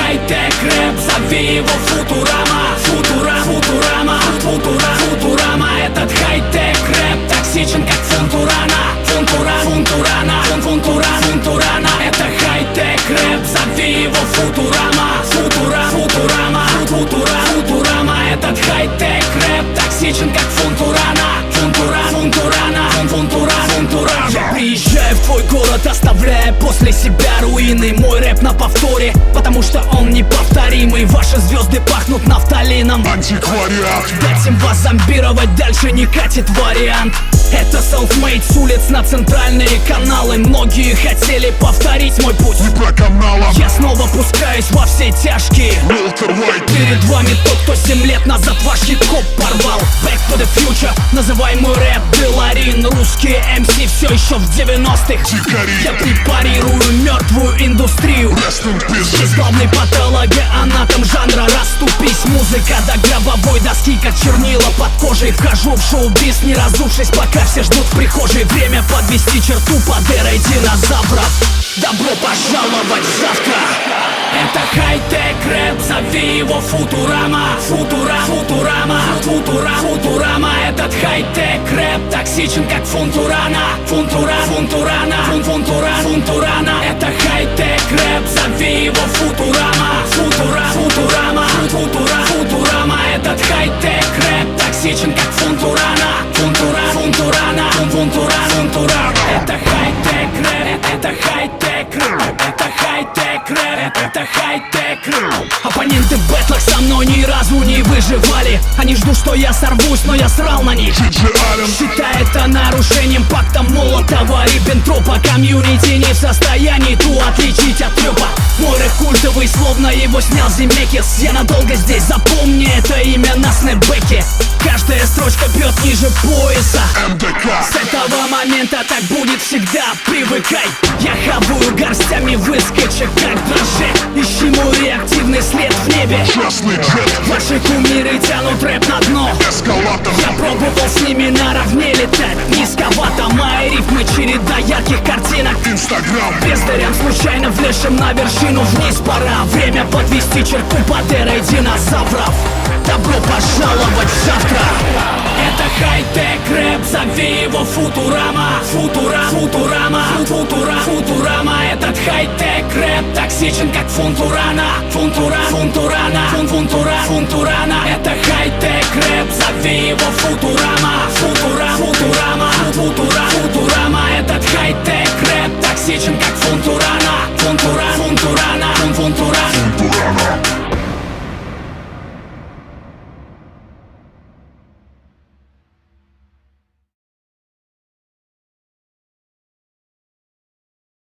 хай-тек рэп, зови его Футурама. Футурама, Футурама. Этот хай-тек рэп токсичен, как Фунтурана. Фунтурана. Это хай-тек рэп, зови его Футурама. Футурама. Этот хай-тек рэп токсичен, как Фунтурана. Фунтурана. Я приезжаю в твой город, оставляя после себя руины. Мой рэп на повторе, потому что он неповторимый. Ваши звезды пахнут нафталином. Антиквариат. Дать им вас зомбировать, дальше не катит вариант. Это self-made с улиц на центральные каналы. Многие хотели повторить мой путь. Не про канала. Я снова пускаюсь во все тяжкие. Уолтер Уайт. Перед вами тот, кто 7 лет назад ваш хип-хоп порвал. Back to the future, называй мой рэп Деларин. Русские MC все еще в 90-х. Дикари. Я препарирую мертвую индустрию. Rest in peace. Здесь главный патологоанатом жанра. Расступись, музыка до гробовой доски, как чернила под кожей. Вхожу в шоу-биз, не разувшись, пока все ждут в прихожей. Время подвести черту под эрой динозавров. Добро пожаловать завтра. Это хай-тек рэп, зови его Футурама. Футурама. Этот хай-тек рэп токсичен, как Фунтурана. Фунтурана. Это хай-тек рэп, зови его Футурама. Футурама. Этот хай-тек рэп токсичен, как Фунтурана. Фунтурана. Это хай-тек рэп, это хай-тек рэп, это хай-тек рэп, это хай-тек рэп. Оппоненты в бэтлах со мной ни разу не выживали. Они ждут, что я сорвусь, но я срал на них. Считай это нарушением пакта Молотова, Риббентропа. Комьюнити не в состоянии ту отличить от трёпа. Мой рэп культовый, словно его снял Земекис. Я надолго здесь, запомни это имя на снэпбэке. Каждая строчка бьет ниже пояса. МДК. С этого момента так будет всегда, привыкай. Я хаваю горстями выскочек, как дрожжи. Ищи мой реактивный след в небе. Частный джет. Ваши кумиры тянут рэп на дно. Эскалатор. Я пробовал с ними наравне летать. Низковато мои рифмы, череда ярких картинок. Инстаграм. Бездарям, случайно влезшим на вершину вниз пора. Время подвести черту под эрой динозавров. Добро пожаловать завтра. Это хай-тек рэп, зови его Футурама. Футурама. Этот хай-тек рэп токсичен, как Фунтурана. Фунтурана. Это хай-тек рэп, зови его Футурама. Футурама.